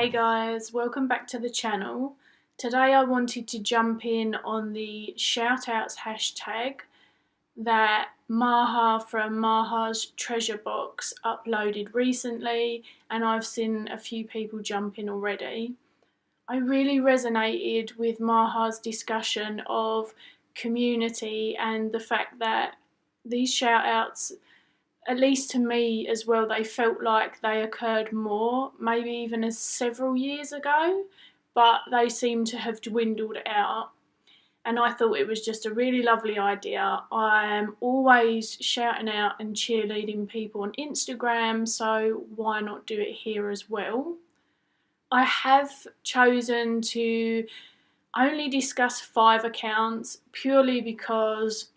Hey guys, welcome back to the channel. Today I wanted to jump in on the shoutouts hashtag that Maha from Maha's Treasure Box uploaded recently, and I've seen a few people jump in already. I really resonated with Maha's discussion of community and the fact that these shoutouts, at least to me as well, they felt like they occurred more, maybe even as several years ago, but they seem to have dwindled out. And I thought it was just a really lovely idea. I am always shouting out and cheerleading people on Instagram, so why not do it here as well? I have chosen to only discuss 5 accounts purely because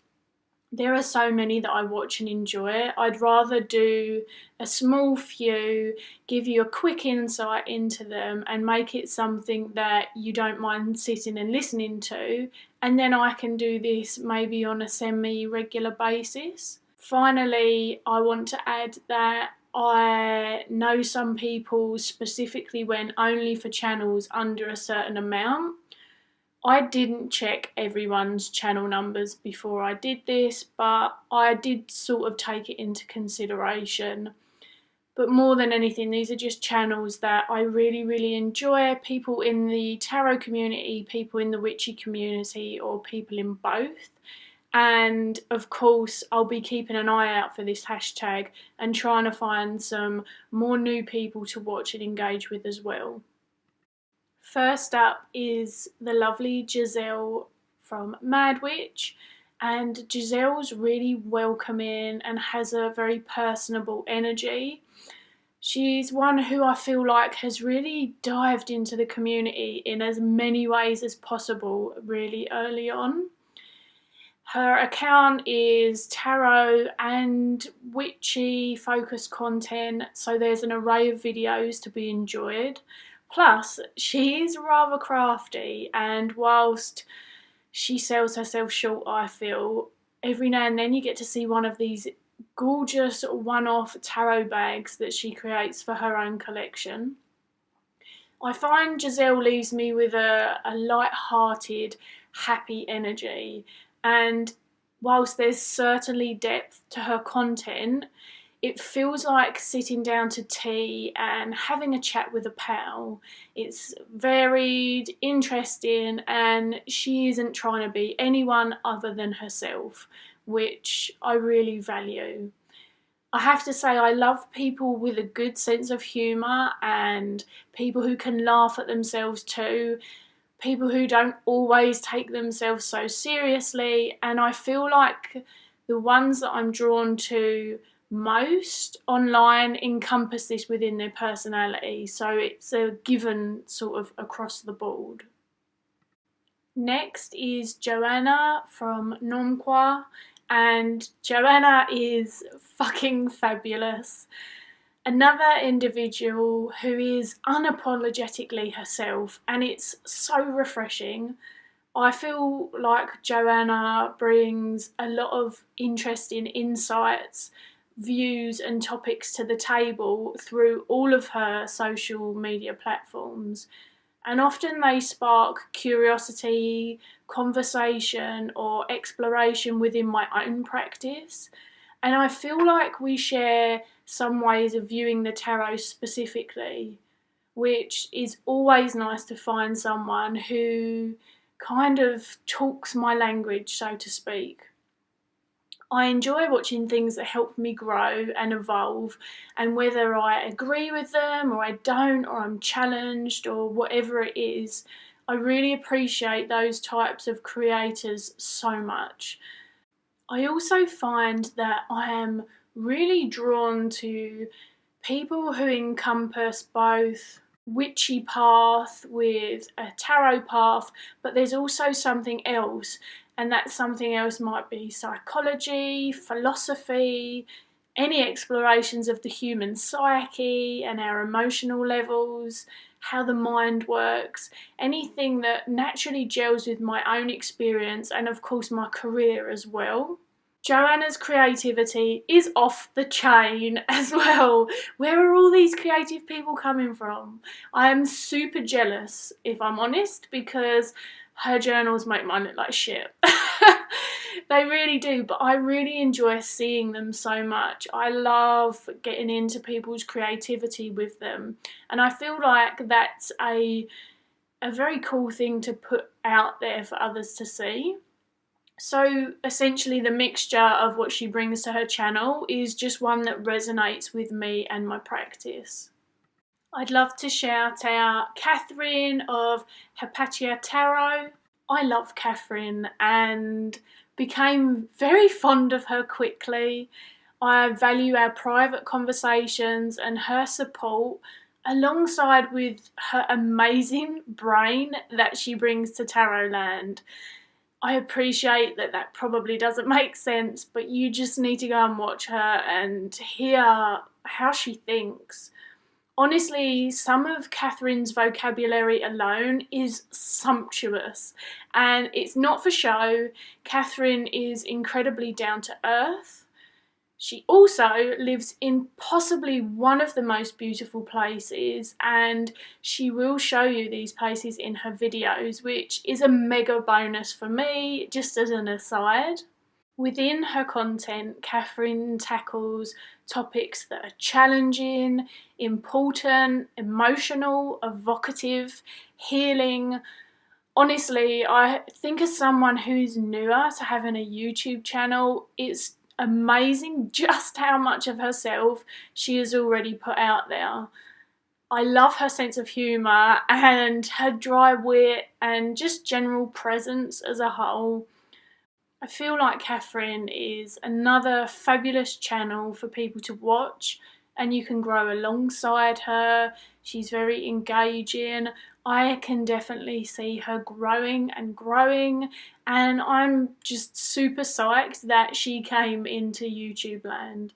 there are so many that I watch and enjoy. I'd rather do a small few, give you a quick insight into them and make it something that you don't mind sitting and listening to, and then I can do this maybe on a semi-regular basis. Finally, I want to add that I know some people specifically went only for channels under a certain amount. I didn't check everyone's channel numbers before I did this, but I did sort of take it into consideration. But more than anything, these are just channels that I really enjoy. People in the tarot community, people in the witchy community, or people in both. And of course, I'll be keeping an eye out for this hashtag and trying to find some more new people to watch and engage with as well. First up is the lovely Giselle from Madwitch, and Giselle's really welcoming and has a very personable energy. She's one who I feel like has really dived into the community in as many ways as possible really early on. Her account is tarot and witchy focused content, so there's an array of videos to be enjoyed. Plus, she is rather crafty, and whilst she sells herself short, I feel, every now and then you get to see one of these gorgeous one-off tarot bags that she creates for her own collection. I find Giselle leaves me with a light-hearted, happy energy, and whilst there's certainly depth to her content, it feels like sitting down to tea and having a chat with a pal. It's varied, interesting, and she isn't trying to be anyone other than herself, which I really value. I have to say, I love people with a good sense of humour and people who can laugh at themselves too, people who don't always take themselves so seriously, and I feel like the ones that I'm drawn to most online encompass this within their personality, so it's a given sort of across the board. Next is Joanna from Mnomquah, and Joanna is fucking fabulous. Another individual who is unapologetically herself, and it's so refreshing. I feel like Joanna brings a lot of interesting insights, views and topics to the table through all of her social media platforms, and often they spark curiosity, conversation or exploration within my own practice, and I feel like we share some ways of viewing the tarot specifically, which is always nice to find someone who kind of talks my language, so to speak. I enjoy watching things that help me grow and evolve, and whether I agree with them or I don't, or I'm challenged or whatever it is, I really appreciate those types of creators so much. I also find that I am really drawn to people who encompass both witchy path with a tarot path, but there's also something else, and that something else might be psychology, philosophy, any explorations of the human psyche and our emotional levels, how the mind works, anything that naturally gels with my own experience and of course my career as well. Joanna's creativity is off the chain as well. Where are all these creative people coming from? I am super jealous, if I'm honest, because her journals make mine look like shit. They really do, but I really enjoy seeing them so much. I love getting into people's creativity with them, and I feel like that's a very cool thing to put out there for others to see. So essentially the mixture of what she brings to her channel is just one that resonates with me and my practice. I'd love to shout out Catherine of Hypatia Tarot. I love Catherine and became very fond of her quickly. I value our private conversations and her support alongside with her amazing brain that she brings to tarot land. I appreciate that that probably doesn't make sense, but you just need to go and watch her and hear how she thinks. Honestly, some of Catherine's vocabulary alone is sumptuous, and it's not for show. Catherine is incredibly down to earth. She also lives in possibly one of the most beautiful places, and she will show you these places in her videos, which is a mega bonus for me, just as an aside. Within her content, Catherine tackles topics that are challenging, important, emotional, evocative, healing. Honestly, I think as someone who's newer to having a YouTube channel, it's amazing just how much of herself she has already put out there. I love her sense of humour and her dry wit and just general presence as a whole. I feel like Catherine is another fabulous channel for people to watch, and you can grow alongside her. She's very engaging. I can definitely see her growing and growing, and I'm just super psyched that she came into YouTube land.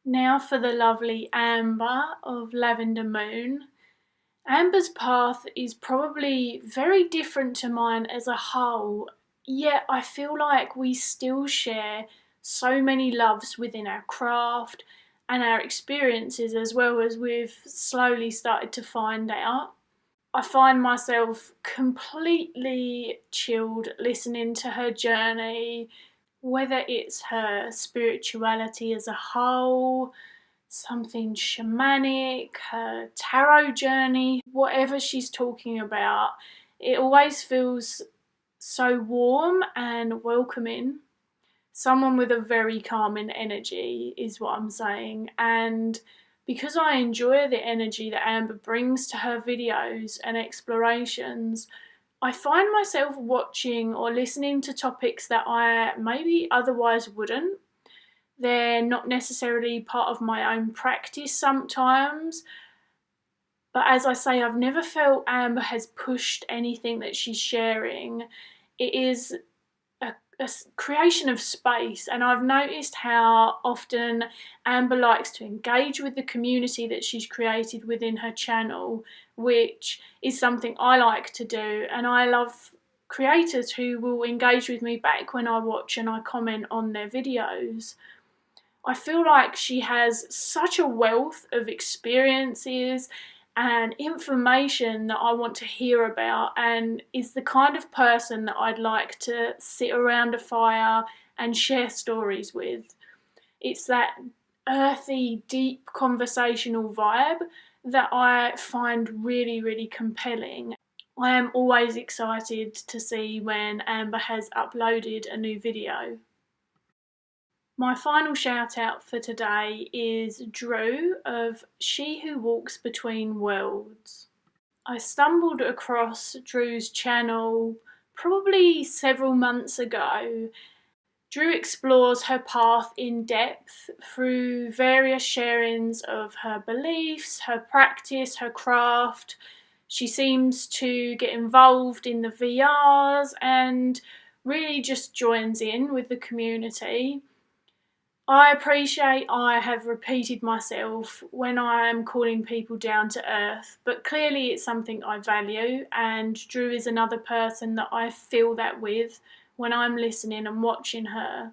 Now for the lovely Amber of Lavender Moon. Amber's path is probably very different to mine as a whole, yet I feel like we still share so many loves within our craft and our experiences, as well as we've slowly started to find out. I find myself completely chilled listening to her journey, whether it's her spirituality as a whole, something shamanic, her tarot journey, whatever she's talking about, it always feels so warm and welcoming. Someone with a very calming energy is what I'm saying, and because I enjoy the energy that Amber brings to her videos and explorations, I find myself watching or listening to topics that I maybe otherwise wouldn't. They're not necessarily part of my own practice sometimes, but as I say, I've never felt Amber has pushed anything that she's sharing. It is a creation of space, and I've noticed how often Amber likes to engage with the community that she's created within her channel, which is something I like to do, and I love creators who will engage with me back when I watch and I comment on their videos. I feel like she has such a wealth of experiences and information that I want to hear about, and is the kind of person that I'd like to sit around a fire and share stories with. It's that earthy, deep conversational vibe that I find really, really compelling. I am always excited to see when Amber has uploaded a new video. My final shout out for today is Drew of She Who Walks Between Worlds. I stumbled across Drew's channel probably several months ago. Drew explores her path in depth through various sharings of her beliefs, her practice, her craft. She seems to get involved in the VRs and really just joins in with the community. I appreciate I have repeated myself when I am calling people down to earth, but clearly it's something I value, and Drew is another person that I feel that with when I'm listening and watching her.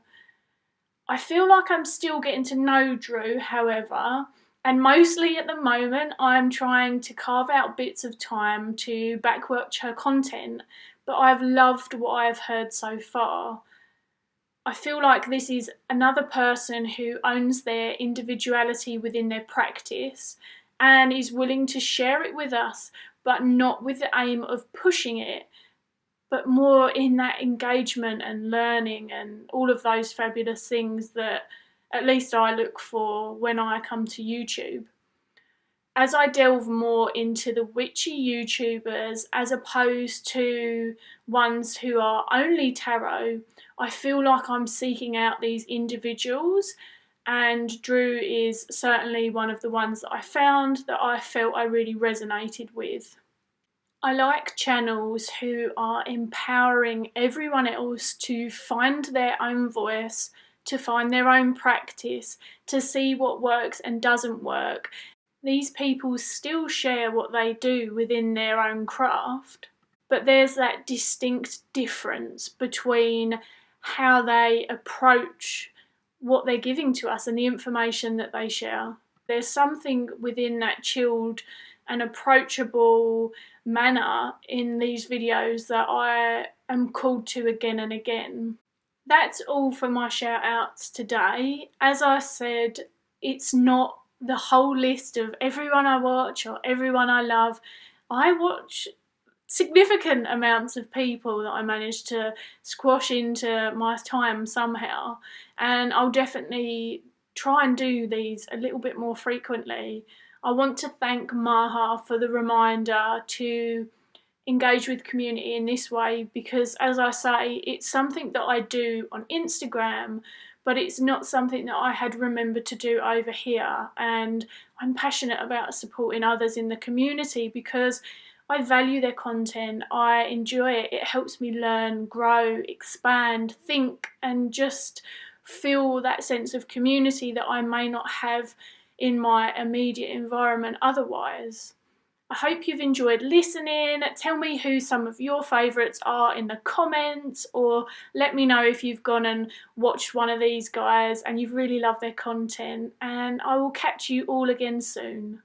I feel like I'm still getting to know Drew, however, and mostly at the moment I'm trying to carve out bits of time to backwatch her content, but I've loved what I've heard so far. I feel like this is another person who owns their individuality within their practice and is willing to share it with us, but not with the aim of pushing it, but more in that engagement and learning and all of those fabulous things that at least I look for when I come to YouTube. As I delve more into the witchy YouTubers as opposed to ones who are only tarot, I feel like I'm seeking out these individuals, and Drew is certainly one of the ones that I found that I felt I really resonated with. I like channels who are empowering everyone else to find their own voice, to find their own practice, to see what works and doesn't work. These people still share what they do within their own craft, but there's that distinct difference between how they approach what they're giving to us and the information that they share. There's something within that chilled and approachable manner in these videos that I am called to again and again. That's all for my shout outs today. As I said, it's not the whole list of everyone I watch or everyone I love. I watch significant amounts of people that I manage to squash into my time somehow, and I'll definitely try and do these a little bit more frequently. I want to thank Maha for the reminder to engage with community in this way, because as I say, it's something that I do on Instagram, but it's not something that I had remembered to do over here, and I'm passionate about supporting others in the community because I value their content, I enjoy it, it helps me learn, grow, expand, think, and just feel that sense of community that I may not have in my immediate environment otherwise. I hope you've enjoyed listening. Tell me who some of your favourites are in the comments, or let me know if you've gone and watched one of these guys and you've really loved their content, and I will catch you all again soon.